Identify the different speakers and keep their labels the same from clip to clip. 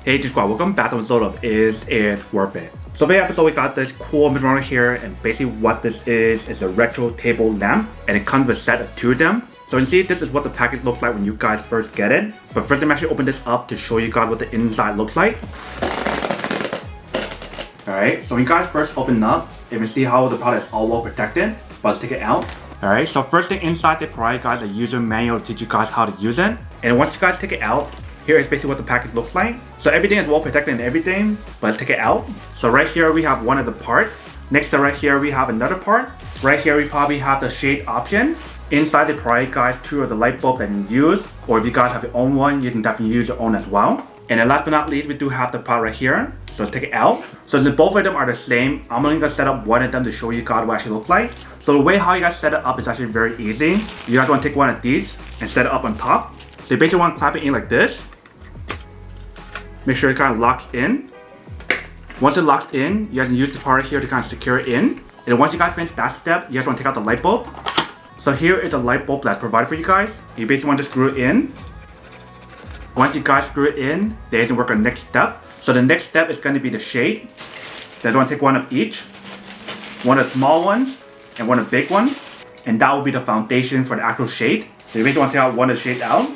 Speaker 1: Hey G-Squad, welcome back to an episode of Is It Worth It? So for the episode we got this cool mid-runner here, and basically what this is a retro table lamp, and it comes with a set of 2 of them. So you can see this is what the package looks like when you guys first get it. But first let me actually open this up to show you guys what the inside looks like. Alright, so when you guys first open it up, you can see how the product is all well protected. But let's take it out. Alright, so first thing inside they provide you guys a user manual to teach you guys how to use it. And once you guys take it out, here is basically what the package looks like. So everything is well protected and everything, but let's take it out. So right here we have one of the parts. Next to right here we have another part. Right here we probably have the shade option. Inside they provide guys 2 of the light bulb that you can use, or if you guys have your own one, you can definitely use your own as well. And then last but not least, we do have the part right here. So let's take it out. So since both of them are the same, I'm only gonna set up one of them to show you guys what it actually looks like. So the way how you guys set it up is actually very easy. You guys want to take one of these and set it up on top. So you basically want to clap it in like this. Make sure it kind of locks in. Once it locks in, you guys can use the part here to kind of secure it in. And once you guys finish that step, you guys want to take out the light bulb. So here is a light bulb that's provided for you guys. You basically want to screw it in. Once you guys screw it in, then you can work on the next step. So the next step is going to be the shade. Then you want to take one of each. One of the small ones and one of the big ones. And that will be the foundation for the actual shade. So you basically want to take out one of the shades out.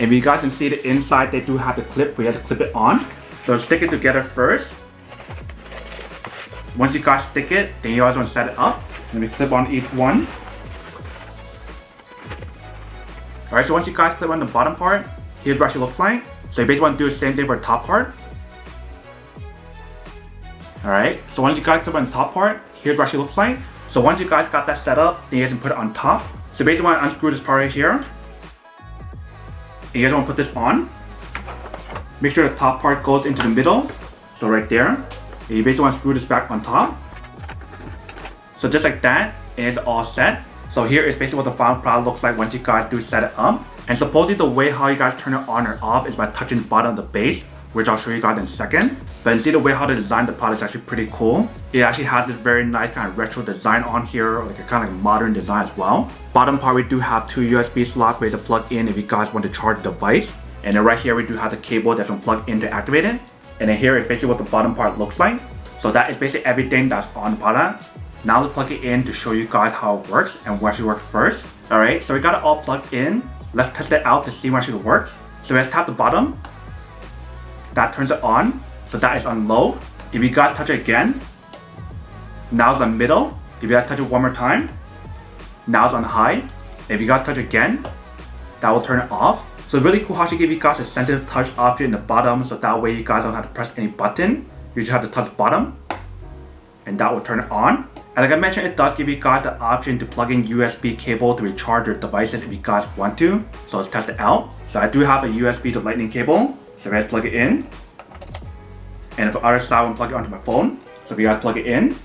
Speaker 1: And if you guys can see the inside, they do have the clip where you have to clip it on. So stick it together first. Once you guys stick it, then you guys want to set it up. And we clip on each one. Alright, so once you guys clip on the bottom part, here's what it actually looks like. So you basically want to do the same thing for the top part. Alright, so once you guys clip on the top part, here's what it actually looks like. So once you guys got that set up, then you guys can put it on top. So basically want to unscrew this part right here. And you guys want to put this on. Make sure the top part goes into the middle. So right there. And you basically want to screw this back on top. So just like that, and it's all set. So here is basically what the final product looks like once you guys do set it up. And supposedly the way how you guys turn it on or off is by touching the bottom of the base, which I'll show you guys in a second. But you see the way how they designed the product is actually pretty cool. It actually has this very nice kind of retro design on here, like a kind of like modern design as well. Bottom part we do have 2 USB slots where to plug in if you guys want to charge the device. And then right here we do have the cable that's going to plug in to activate it. And then here is basically what the bottom part looks like. So that is basically everything that's on the product. Now let's plug it in to show you guys how it works and what actually works first. Alright, so we got it all plugged in. Let's test it out to see what actually works. So let's tap the bottom. That turns it on. So that is on low. If you guys touch it again, now it's on middle. If you guys touch it one more time, now it's on high. If you guys touch it again, that will turn it off. So really cool how she give you guys a sensitive touch option in the bottom, so that way you guys don't have to press any button. You just have to touch the bottom and that will turn it on. And like I mentioned, it does give you guys the option to plug in USB cable to recharge your devices if you guys want to. So let's test it out. So I do have a USB to lightning cable. So let's plug it in. And for the other side, I'm plug it onto my phone. So if you guys plug it in,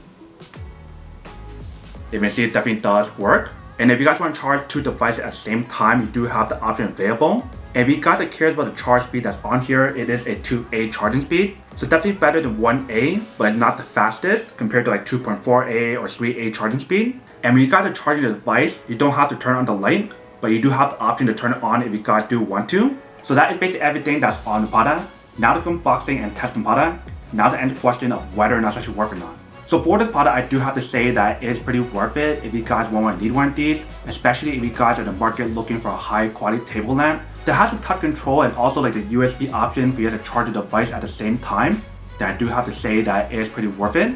Speaker 1: you can see it definitely does work. And if you guys want to charge 2 devices at the same time, you do have the option available. And if you guys are curious about the charge speed that's on here, it is a 2A charging speed. So definitely better than 1A, but not the fastest compared to like 2.4A or 3A charging speed. And when you guys are charging the device, you don't have to turn on the light, but you do have the option to turn it on if you guys do want to. So that is basically everything that's on the product. Now to unboxing and testing the product, now to answer the question of whether or not it's actually worth it or not. So for this product, I do have to say that it is pretty worth it if you guys want to need one of these, especially if you guys are in the market looking for a high quality table lamp that has a touch control and also like the USB option for you to charge the device at the same time. Then I do have to say that it is pretty worth it.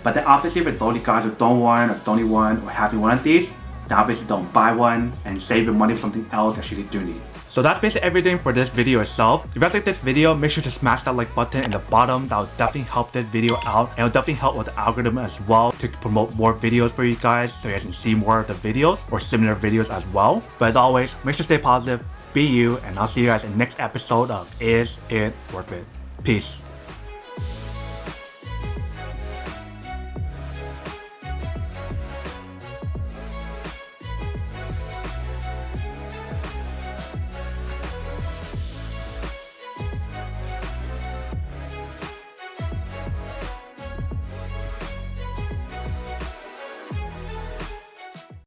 Speaker 1: But then obviously for those guys who don't want or don't need one or have one of these, then obviously don't buy one and save your money for something else that you do need. So that's basically everything for this video itself. If you guys like this video, make sure to smash that like button in the bottom. That will definitely help this video out, and it will definitely help with the algorithm as well to promote more videos for you guys so you guys can see more of the videos or similar videos as well. But as always, make sure to stay positive, be you, and I'll see you guys in the next episode of Is It Worth It? Peace.